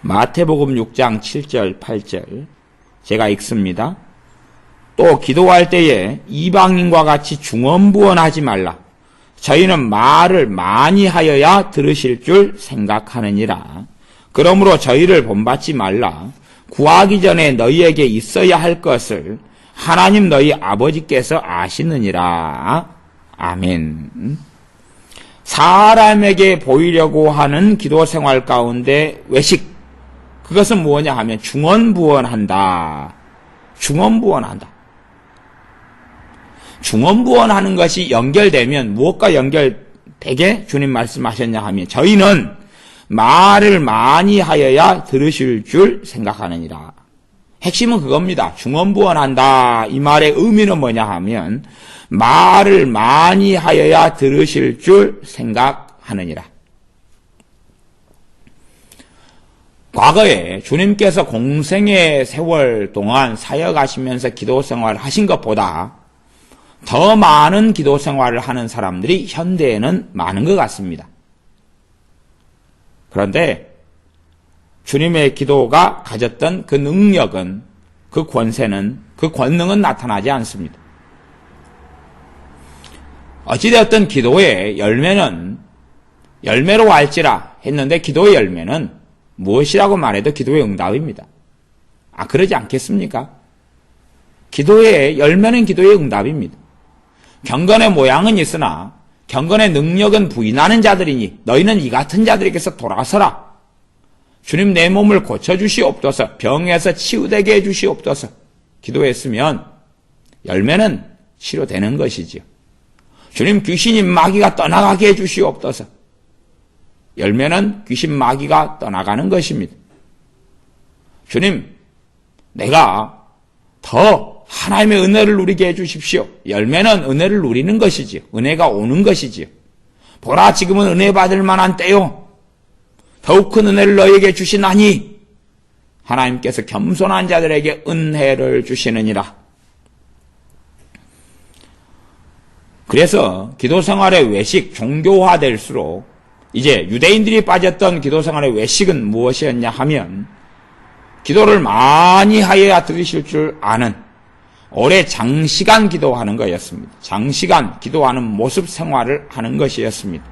마태복음 6장 7절 8절 제가 읽습니다. 또 기도할 때에 이방인과 같이 중언부언하지 말라. 저희는 말을 많이 하여야 들으실 줄 생각하느니라. 그러므로 저희를 본받지 말라. 구하기 전에 너희에게 있어야 할 것을 하나님 너희 아버지께서 아시느니라. 아멘. 사람에게 보이려고 하는 기도 생활 가운데 외식, 그것은 뭐냐 하면 중언부언한다. 중언부언한다. 중언부언하는 것이 연결되면 무엇과 연결되게 주님 말씀하셨냐 하면 저희는 말을 많이 하여야 들으실 줄 생각하느니라. 핵심은 그겁니다. 중언부언한다. 이 말의 의미는 뭐냐 하면 말을 많이 하여야 들으실 줄 생각하느니라. 과거에 주님께서 공생의 세월 동안 사역하시면서 기도 생활을 하신 것보다 더 많은 기도 생활을 하는 사람들이 현대에는 많은 것 같습니다. 그런데 주님의 기도가 가졌던 그 능력은, 그 권세는, 그 권능은 나타나지 않습니다. 어찌되었든 기도의 열매는 열매로 할지라 했는데 기도의 열매는 무엇이라고 말해도 기도의 응답입니다. 그러지 않겠습니까? 기도의 열매는 기도의 응답입니다. 경건의 모양은 있으나 경건의 능력은 부인하는 자들이니 너희는 이 같은 자들에게서 돌아서라. 주님 내 몸을 고쳐주시옵소서. 병에서 치유되게 해주시옵소서. 기도했으면 열매는 치료되는 것이지요. 주님 귀신이 마귀가 떠나가게 해주시옵소서. 열매는 귀신 마귀가 떠나가는 것입니다. 주님, 내가 더 하나님의 은혜를 누리게 해주십시오. 열매는 은혜를 누리는 것이지요. 은혜가 오는 것이지요. 보라, 지금은 은혜 받을 만한 때요. 더욱 큰 은혜를 너희에게 주시나니 하나님께서 겸손한 자들에게 은혜를 주시느니라. 그래서 기도 생활의 외식, 종교화될수록 이제 유대인들이 빠졌던 기도 생활의 외식은 무엇이었냐 하면 기도를 많이 하여야 들으실 줄 아는 오래 장시간 기도하는 것이었습니다. 장시간 기도하는 모습 생활을 하는 것이었습니다.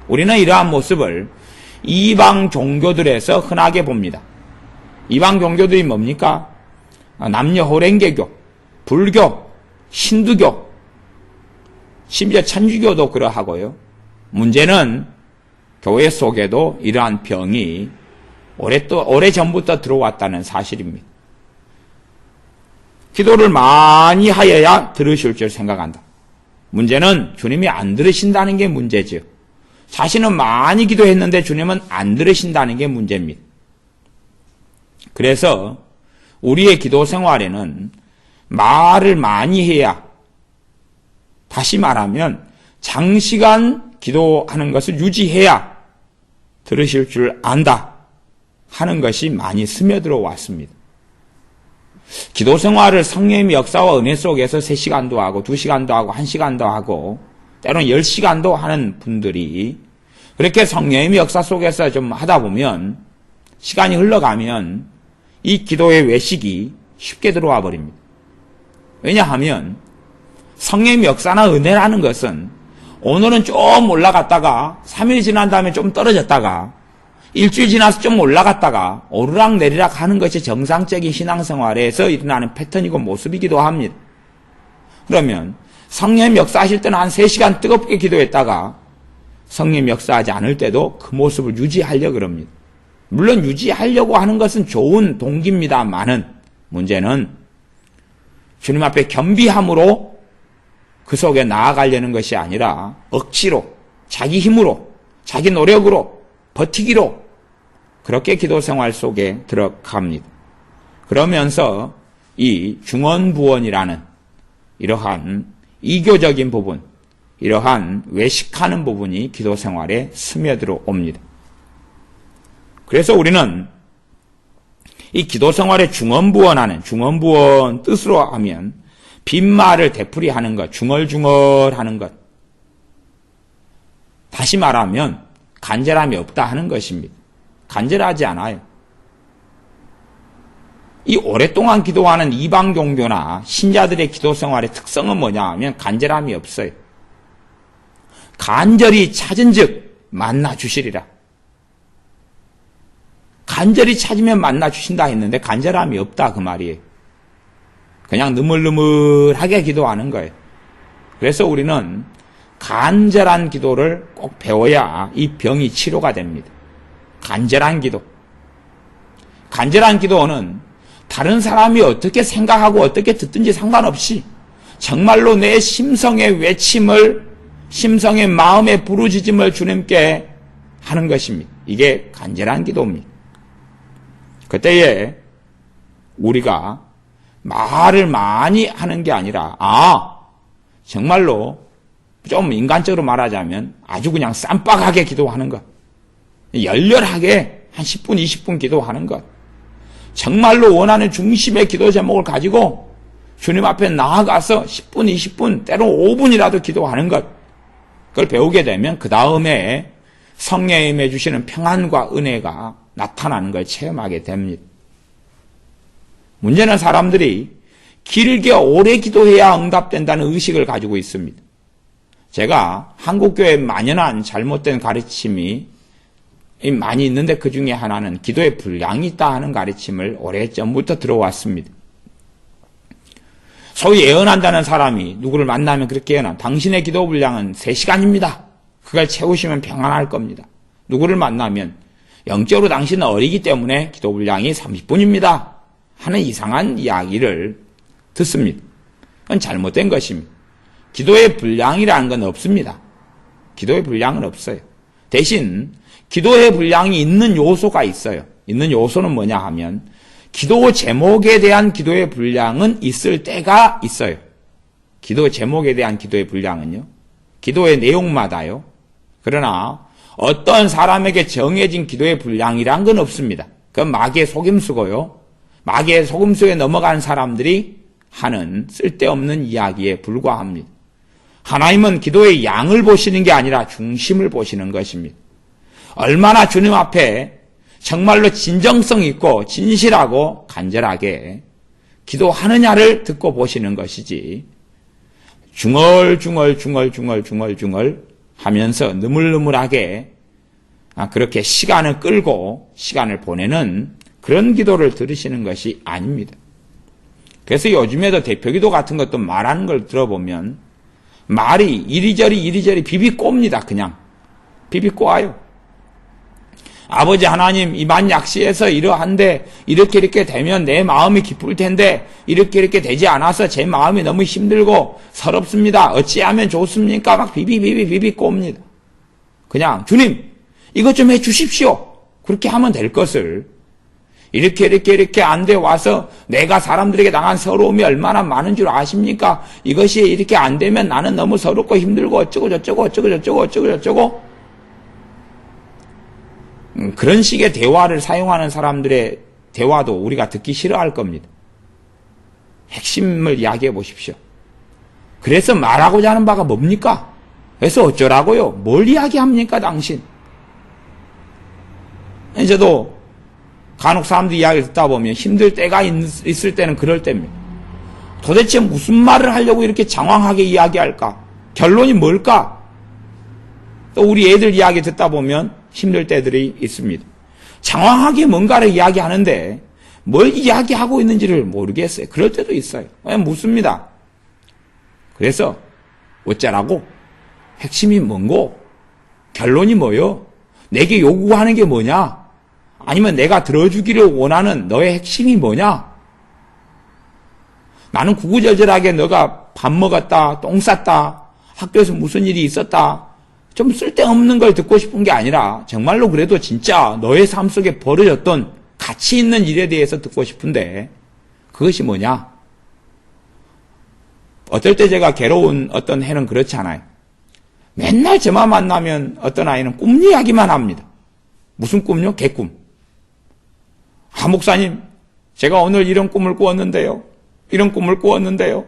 우리는 이러한 모습을 이방 종교들에서 흔하게 봅니다. 이방 종교들이 뭡니까? 남녀 호랭개교, 불교, 힌두교, 심지어 천주교도 그러하고요. 문제는 교회 속에도 이러한 병이 오래전부터 들어왔다는 사실입니다. 기도를 많이 하여야 들으실 줄 생각한다. 문제는 주님이 안 들으신다는 게 문제죠. 자신은 많이 기도했는데 주님은 안 들으신다는 게 문제입니다. 그래서 우리의 기도 생활에는 말을 많이 해야, 다시 말하면 장시간 기도하는 것을 유지해야 들으실 줄 안다 하는 것이 많이 스며들어 왔습니다. 기도 생활을 성령의 역사와 은혜 속에서 3시간도 하고 2시간도 하고 1시간도 하고 때로는 10시간도 하는 분들이 그렇게 성령의 역사 속에서 좀 하다 보면 시간이 흘러가면 이 기도의 외식이 쉽게 들어와 버립니다. 왜냐하면 성령의 역사나 은혜라는 것은 오늘은 좀 올라갔다가 3일 지난 다음에 좀 떨어졌다가 일주일 지나서 좀 올라갔다가 오르락내리락 하는 것이 정상적인 신앙생활에서 일어나는 패턴이고 모습이기도 합니다. 그러면 성령 역사하실 때는 한 3시간 뜨겁게 기도했다가 성령 역사하지 않을 때도 그 모습을 유지하려고 그럽니다. 물론 유지하려고 하는 것은 좋은 동기입니다만은 문제는 주님 앞에 겸비함으로 그 속에 나아가려는 것이 아니라 억지로, 자기 힘으로, 자기 노력으로, 버티기로 그렇게 기도 생활 속에 들어갑니다. 그러면서 이 중언부언이라는 이러한 이교적인 부분, 이러한 외식하는 부분이 기도 생활에 스며들어 옵니다. 그래서 우리는 이 기도 생활에 중언부언하는, 중언부언 뜻으로 하면 빈말을 되풀이하는 것, 중얼중얼하는 것. 다시 말하면 간절함이 없다 하는 것입니다. 간절하지 않아요. 이 오랫동안 기도하는 이방 종교나 신자들의 기도 생활의 특성은 뭐냐 하면 간절함이 없어요. 간절히 찾은 즉 만나 주시리라. 간절히 찾으면 만나 주신다 했는데 간절함이 없다 그 말이에요. 그냥 느물느물하게 기도하는 거예요. 그래서 우리는 간절한 기도를 꼭 배워야 이 병이 치료가 됩니다. 간절한 기도. 간절한 기도는 다른 사람이 어떻게 생각하고 어떻게 듣든지 상관없이 정말로 내 심성의 외침을, 심성의 마음의 부르짖음을 주님께 하는 것입니다. 이게 간절한 기도입니다. 그때에 우리가 말을 많이 하는 게 아니라 정말로 좀 인간적으로 말하자면 아주 그냥 쌈박하게 기도하는 것. 열렬하게 한 10분, 20분 기도하는 것. 정말로 원하는 중심의 기도 제목을 가지고 주님 앞에 나아가서 10분, 20분, 때로 5분이라도 기도하는 것. 그걸 배우게 되면 그 다음에 성령이 임해 주시는 평안과 은혜가 나타나는 걸 체험하게 됩니다. 문제는 사람들이 길게 오래 기도해야 응답된다는 의식을 가지고 있습니다. 제가 한국교회에 만연한 잘못된 가르침이 많이 있는데 그 중에 하나는 기도의 분량이 있다 하는 가르침을 오래전부터 들어왔습니다. 소위 예언한다는 사람이 누구를 만나면 그렇게 예언한 당신의 기도 분량은 3시간입니다. 그걸 채우시면 평안할 겁니다. 누구를 만나면 영적으로 당신은 어리기 때문에 기도 분량이 30분입니다. 하는 이상한 이야기를 듣습니다. 그건 잘못된 것입니다. 기도의 분량이라는 건 없습니다. 기도의 분량은 없어요. 대신 기도의 분량이 있는 요소가 있어요. 있는 요소는 뭐냐 하면 기도 제목에 대한 기도의 분량은 있을 때가 있어요. 기도 제목에 대한 기도의 분량은요. 기도의 내용마다요. 그러나 어떤 사람에게 정해진 기도의 분량이란 건 없습니다. 그건 마귀의 속임수고요. 마귀의 속임수에 넘어간 사람들이 하는 쓸데없는 이야기에 불과합니다. 하나님은 기도의 양을 보시는 게 아니라 중심을 보시는 것입니다. 얼마나 주님 앞에 정말로 진정성 있고 진실하고 간절하게 기도하느냐를 듣고 보시는 것이지 중얼중얼 하면서 느물느물하게 그렇게 시간을 끌고 시간을 보내는 그런 기도를 들으시는 것이 아닙니다. 그래서 요즘에도 대표기도 같은 것도 말하는 걸 들어보면 말이 이리저리 비비꼬입니다. 그냥 비비꼬아요. 아버지 하나님 이만 약시에서 이러한데 이렇게 되면 내 마음이 기쁠 텐데 이렇게 되지 않아서 제 마음이 너무 힘들고 서럽습니다. 어찌하면 좋습니까? 막 비비꼬입니다. 그냥 주님 이것 좀 해주십시오. 그렇게 하면 될 것을 이렇게 안 돼 와서 내가 사람들에게 당한 서러움이 얼마나 많은 줄 아십니까? 이것이 이렇게 안 되면 나는 너무 서럽고 힘들고 어쩌고 그런 식의 대화를 사용하는 사람들의 대화도 우리가 듣기 싫어할 겁니다. 핵심을 이야기해 보십시오. 그래서 말하고자 하는 바가 뭡니까? 그래서 어쩌라고요? 뭘 이야기합니까 당신? 저도 간혹 사람들 이야기를 듣다 보면 힘들 때가 있을 때는 그럴 때입니다. 도대체 무슨 말을 하려고 이렇게 장황하게 이야기할까? 결론이 뭘까? 또 우리 애들 이야기 듣다 보면 힘들 때들이 있습니다. 장황하게 뭔가를 이야기하는데 뭘 이야기하고 있는지를 모르겠어요. 그럴 때도 있어요. 묻습니다. 그래서 어쩌라고? 핵심이 뭔고? 결론이 뭐요? 내게 요구하는 게 뭐냐? 아니면 내가 들어주기를 원하는 너의 핵심이 뭐냐? 나는 구구절절하게 너가 밥 먹었다, 똥 쌌다, 학교에서 무슨 일이 있었다, 좀 쓸데없는 걸 듣고 싶은 게 아니라 정말로 그래도 진짜 너의 삶 속에 벌어졌던 가치 있는 일에 대해서 듣고 싶은데 그것이 뭐냐? 어떨 때 제가 괴로운 어떤 해는 그렇잖아요. 맨날 저만 만나면 어떤 아이는 꿈 이야기만 합니다. 무슨 꿈요? 개꿈. 목사님, 제가 오늘 이런 꿈을 꾸었는데요. 이런 꿈을 꾸었는데요.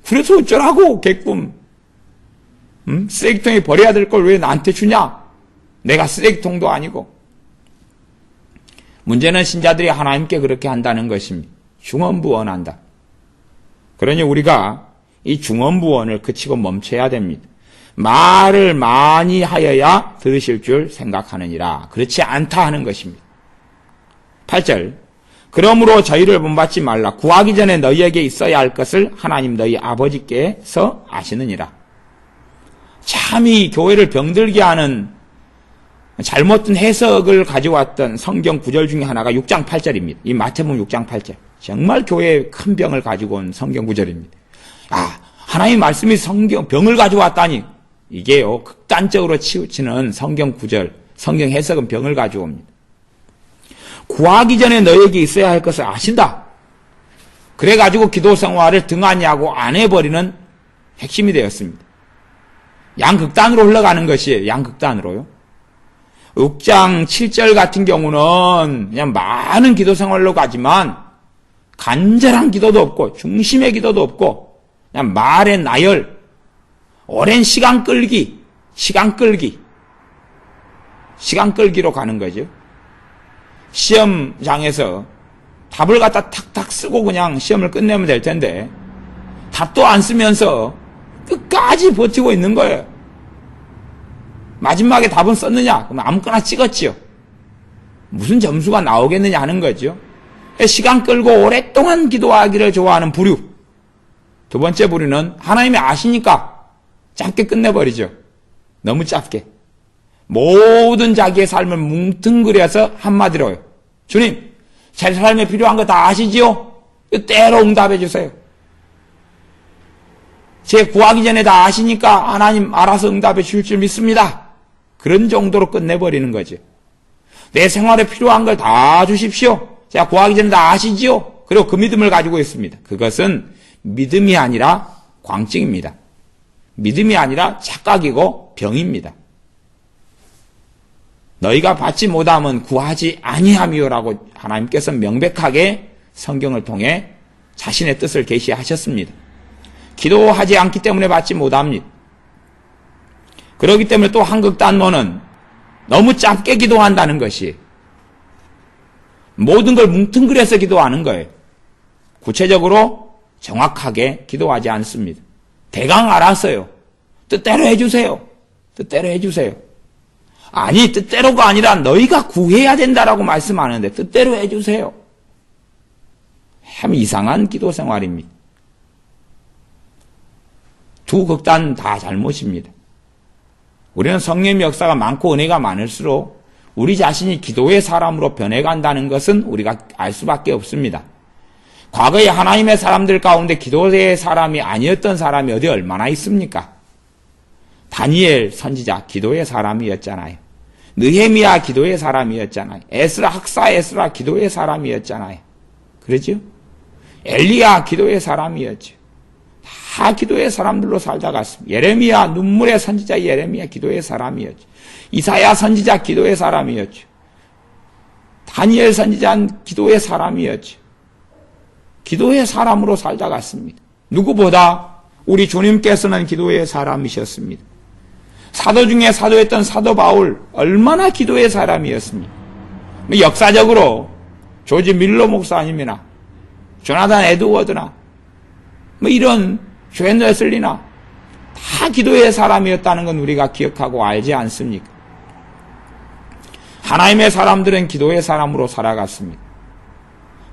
그래서 어쩌라고, 개꿈. 쓰레기통에 버려야 될 걸 왜 나한테 주냐? 내가 쓰레기통도 아니고. 문제는 신자들이 하나님께 그렇게 한다는 것입니다. 중언부언한다. 그러니 우리가 이 중언부언을 그치고 멈춰야 됩니다. 말을 많이 하여야 들으실 줄 생각하느니라. 그렇지 않다 하는 것입니다. 8절. 그러므로 저희를 본받지 말라. 구하기 전에 너희에게 있어야 할 것을 하나님 너희 아버지께서 아시느니라. 참 이 교회를 병들게 하는 잘못된 해석을 가져왔던 성경 구절 중에 하나가 6장 8절입니다. 이 마태복음 6장 8절. 정말 교회에 큰 병을 가지고 온 성경 구절입니다. 하나님 말씀이 병을 가져왔다니. 이게요, 극단적으로 치우치는 성경 구절, 성경 해석은 병을 가져옵니다. 구하기 전에 너에게 있어야 할 것을 아신다. 그래가지고 기도 생활을 등한히하고 안 해버리는 핵심이 되었습니다. 양극단으로 흘러가는 것이에요. 양극단으로요. 6장 7절 같은 경우는 그냥 많은 기도 생활로 가지만 간절한 기도도 없고 중심의 기도도 없고 그냥 말의 나열, 오랜 시간 끌기로 가는 거죠. 시험장에서 답을 갖다 탁탁 쓰고 그냥 시험을 끝내면 될 텐데 답도 안 쓰면서 끝까지 버티고 있는 거예요. 마지막에 답은 썼느냐? 그럼 아무거나 찍었지요. 무슨 점수가 나오겠느냐 하는 거죠. 시간 끌고 오랫동안 기도하기를 좋아하는 부류. 두 번째 부류는 하나님이 아시니까 짧게 끝내버리죠. 너무 짧게. 모든 자기의 삶을 뭉뚱그려서 한마디로요. 주님, 제 삶에 필요한 거 다 아시지요? 때로 응답해 주세요. 제 구하기 전에 다 아시니까 하나님 알아서 응답해 주실 줄 믿습니다. 그런 정도로 끝내버리는 거죠. 내 생활에 필요한 걸 다 주십시오. 제가 구하기 전에 다 아시지요? 그리고 그 믿음을 가지고 있습니다. 그것은 믿음이 아니라 광증입니다. 믿음이 아니라 착각이고 병입니다. 너희가 받지 못함은 구하지 아니함이요라고 하나님께서 명백하게 성경을 통해 자신의 뜻을 계시하셨습니다. 기도하지 않기 때문에 받지 못합니다. 그렇기 때문에 또 한극단론은 너무 짧게 기도한다는 것이 모든 걸 뭉뚱그려서 기도하는 거예요. 구체적으로 정확하게 기도하지 않습니다. 대강 알았어요. 뜻대로 해주세요. 뜻대로 해주세요. 아니, 뜻대로가 아니라 너희가 구해야 된다라고 말씀하는데 뜻대로 해주세요. 참 이상한 기도 생활입니다. 두 극단 다 잘못입니다. 우리는 성령의 역사가 많고 은혜가 많을수록 우리 자신이 기도의 사람으로 변해간다는 것은 우리가 알 수밖에 없습니다. 과거에 하나님의 사람들 가운데 기도의 사람이 아니었던 사람이 어디 얼마나 있습니까? 다니엘 선지자 기도의 사람이었잖아요. 느헤미야 기도의 사람이었잖아요. 에스라 학사 에스라 기도의 사람이었잖아요. 그러죠? 엘리야 기도의 사람이었죠. 다 기도의 사람들로 살다 갔습니다. 예레미야 눈물의 선지자 예레미야 기도의 사람이었죠. 이사야 선지자 기도의 사람이었죠. 다니엘 선지자는 기도의 사람이었죠. 기도의 사람으로 살다 갔습니다. 누구보다 우리 주님께서는 기도의 사람이셨습니다. 사도 중에 사도였던 사도 바울 얼마나 기도의 사람이었습니까? 역사적으로 조지 밀러 목사님이나 조나단 에드워드나 이런 존 웨슬리나 다 기도의 사람이었다는 건 우리가 기억하고 알지 않습니까? 하나님의 사람들은 기도의 사람으로 살아갔습니다.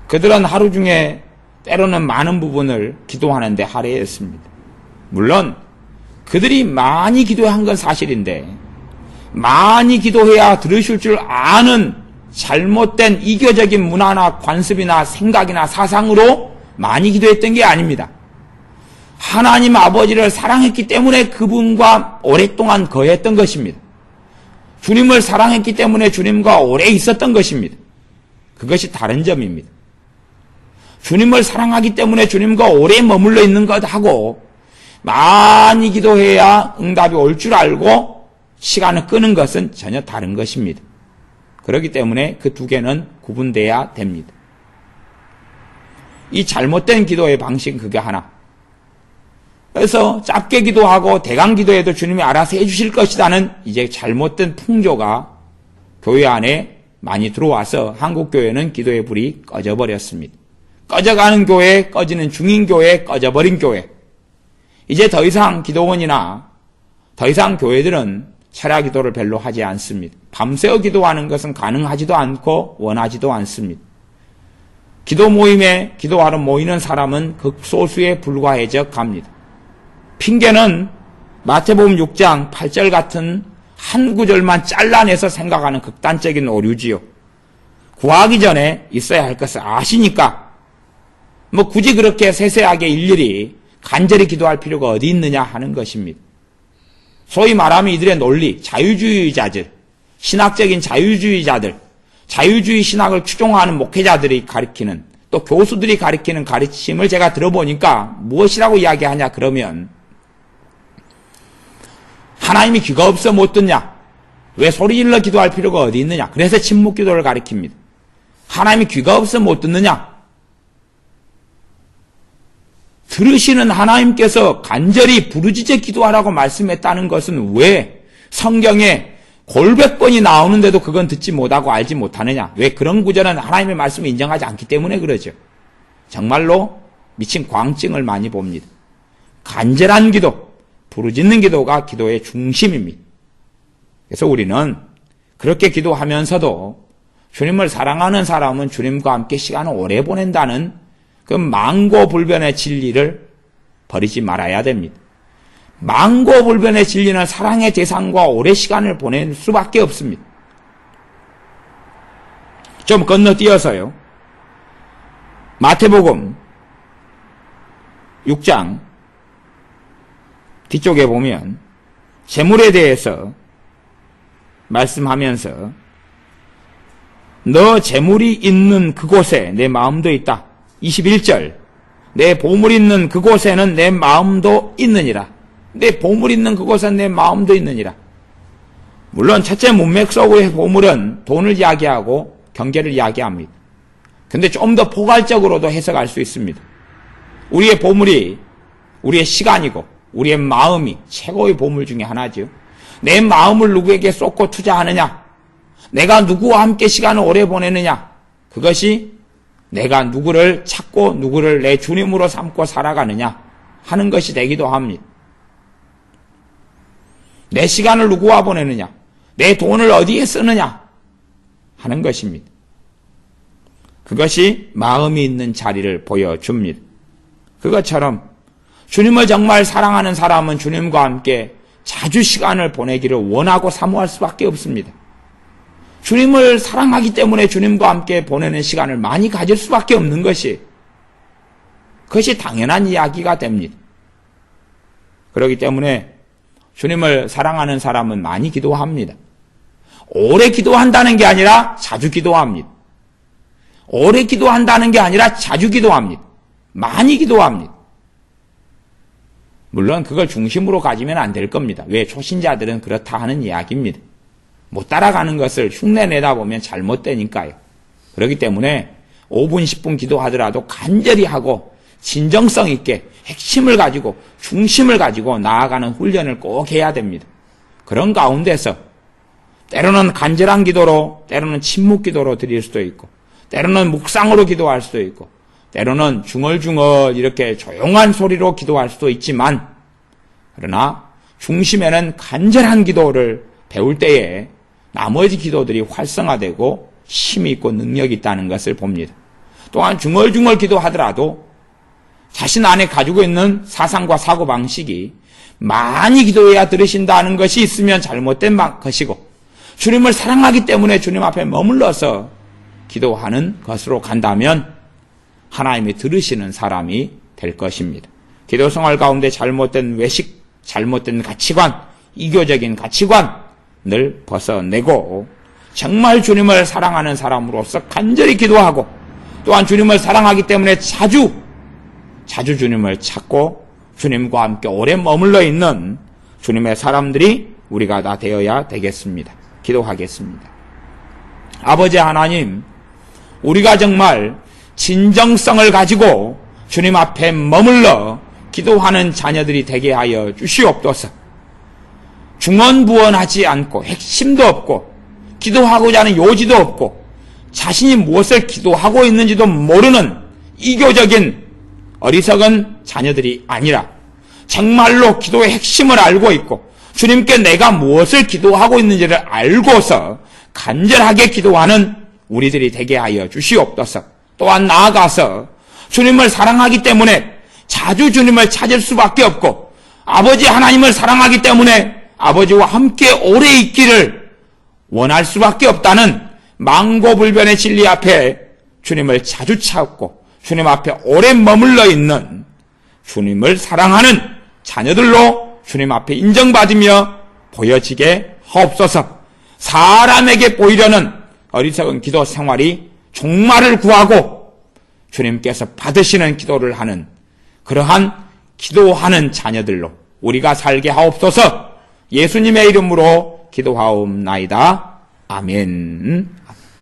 그들은 하루 중에 때로는 많은 부분을 기도하는데 할애했습니다. 물론 그들이 많이 기도한 건 사실인데 많이 기도해야 들으실 줄 아는 잘못된 이교적인 문화나 관습이나 생각이나 사상으로 많이 기도했던 게 아닙니다. 하나님 아버지를 사랑했기 때문에 그분과 오랫동안 거했던 것입니다. 주님을 사랑했기 때문에 주님과 오래 있었던 것입니다. 그것이 다른 점입니다. 주님을 사랑하기 때문에 주님과 오래 머물러 있는 것하고 많이 기도해야 응답이 올 줄 알고 시간을 끄는 것은 전혀 다른 것입니다. 그렇기 때문에 그 두 개는 구분돼야 됩니다. 이 잘못된 기도의 방식은 그게 하나. 그래서 짧게 기도하고 대강 기도해도 주님이 알아서 해주실 것이라는 이제 잘못된 풍조가 교회 안에 많이 들어와서 한국교회는 기도의 불이 꺼져버렸습니다. 꺼져가는 교회, 꺼지는 중인 교회, 꺼져버린 교회. 이제 더 이상 기도원이나 더 이상 교회들은 철야 기도를 별로 하지 않습니다. 밤새워 기도하는 것은 가능하지도 않고 원하지도 않습니다. 기도 모임에 기도하러 모이는 사람은 극소수에 불과해져 갑니다. 핑계는 마태복음 6장 8절 같은 한 구절만 잘라내서 생각하는 극단적인 오류지요. 구하기 전에 있어야 할 것을 아시니까 뭐 굳이 그렇게 세세하게 일일이 간절히 기도할 필요가 어디 있느냐 하는 것입니다. 소위 말하면 이들의 논리, 자유주의자들, 신학적인 자유주의자들, 자유주의 신학을 추종하는 목회자들이 가리키는, 또 교수들이 가리키는 가르침을 제가 들어보니까 무엇이라고 이야기하냐 그러면 하나님이 귀가 없어 못 듣냐? 왜 소리질러 기도할 필요가 어디 있느냐? 그래서 침묵 기도를 가리킵니다. 하나님이 귀가 없어 못 듣느냐? 들으시는 하나님께서 간절히 부르짖어 기도하라고 말씀했다는 것은 왜 성경에 골백 번이 나오는데도 그건 듣지 못하고 알지 못하느냐? 왜 그런 구절은 하나님의 말씀을 인정하지 않기 때문에 그러죠. 정말로 미친 광증을 많이 봅니다. 간절한 기도, 부르짖는 기도가 기도의 중심입니다. 그래서 우리는 그렇게 기도하면서도 주님을 사랑하는 사람은 주님과 함께 시간을 오래 보낸다는 그 망고불변의 진리를 버리지 말아야 됩니다. 망고불변의 진리는 사랑의 대상과 오래 시간을 보낼 수밖에 없습니다. 좀 건너뛰어서요. 마태복음 6장 뒤쪽에 보면 재물에 대해서 말씀하면서 너 재물이 있는 그곳에 내 마음도 있다. 21절 내 보물 있는 그곳에는 내 마음도 있느니라. 내 보물 있는 그곳엔 내 마음도 있느니라. 물론 첫째 문맥 속의 보물은 돈을 이야기하고 경계를 이야기합니다. 근데 좀 더 포괄적으로도 해석할 수 있습니다. 우리의 보물이 우리의 시간이고 우리의 마음이 최고의 보물 중에 하나죠. 내 마음을 누구에게 쏟고 투자하느냐, 내가 누구와 함께 시간을 오래 보내느냐, 그것이 내가 누구를 찾고 누구를 내 주님으로 삼고 살아가느냐 하는 것이 되기도 합니다. 내 시간을 누구와 보내느냐, 내 돈을 어디에 쓰느냐 하는 것입니다. 그것이 마음이 있는 자리를 보여줍니다. 그것처럼 주님을 정말 사랑하는 사람은 주님과 함께 자주 시간을 보내기를 원하고 사모할 수밖에 없습니다. 주님을 사랑하기 때문에 주님과 함께 보내는 시간을 많이 가질 수밖에 없는 그것이 당연한 이야기가 됩니다. 그렇기 때문에 주님을 사랑하는 사람은 많이 기도합니다. 오래 기도한다는 게 아니라 자주 기도합니다. 오래 기도한다는 게 아니라 자주 기도합니다. 많이 기도합니다. 물론 그걸 중심으로 가지면 안 될 겁니다. 왜? 초신자들은 그렇다 하는 이야기입니다. 못 따라가는 것을 흉내내다 보면 잘못되니까요. 그렇기 때문에 5분, 10분 기도하더라도 간절히 하고 진정성 있게 핵심을 가지고 중심을 가지고 나아가는 훈련을 꼭 해야 됩니다. 그런 가운데서 때로는 간절한 기도로, 때로는 침묵 기도로 드릴 수도 있고, 때로는 묵상으로 기도할 수도 있고, 때로는 중얼중얼 이렇게 조용한 소리로 기도할 수도 있지만, 그러나 중심에는 간절한 기도를 배울 때에 나머지 기도들이 활성화되고 힘이 있고 능력이 있다는 것을 봅니다. 또한 중얼중얼 기도하더라도 자신 안에 가지고 있는 사상과 사고방식이 많이 기도해야 들으신다는 것이 있으면 잘못된 것이고, 주님을 사랑하기 때문에 주님 앞에 머물러서 기도하는 것으로 간다면 하나님이 들으시는 사람이 될 것입니다. 기도 생활 가운데 잘못된 외식, 잘못된 가치관, 이교적인 가치관을 벗어내고 정말 주님을 사랑하는 사람으로서 간절히 기도하고, 또한 주님을 사랑하기 때문에 자주 주님을 찾고 주님과 함께 오래 머물러 있는 주님의 사람들이 우리가 다 되어야 되겠습니다. 기도하겠습니다. 아버지 하나님, 우리가 정말 진정성을 가지고 주님 앞에 머물러 기도하는 자녀들이 되게 하여 주시옵소서. 중언부언하지 않고 핵심도 없고 기도하고자 하는 요지도 없고 자신이 무엇을 기도하고 있는지도 모르는 이교적인 어리석은 자녀들이 아니라 정말로 기도의 핵심을 알고 있고 주님께 내가 무엇을 기도하고 있는지를 알고서 간절하게 기도하는 우리들이 되게 하여 주시옵소서. 또한 나아가서 주님을 사랑하기 때문에 자주 주님을 찾을 수밖에 없고 아버지 하나님을 사랑하기 때문에 아버지와 함께 오래 있기를 원할 수밖에 없다는 망고불변의 진리 앞에 주님을 자주 찾고 주님 앞에 오래 머물러 있는 주님을 사랑하는 자녀들로 주님 앞에 인정받으며 보여지게 하옵소서. 사람에게 보이려는 어리석은 기도 생활이 종말을 구하고 주님께서 받으시는 기도를 하는 그러한 기도하는 자녀들로 우리가 살게 하옵소서. 예수님의 이름으로 기도하옵나이다. 아멘.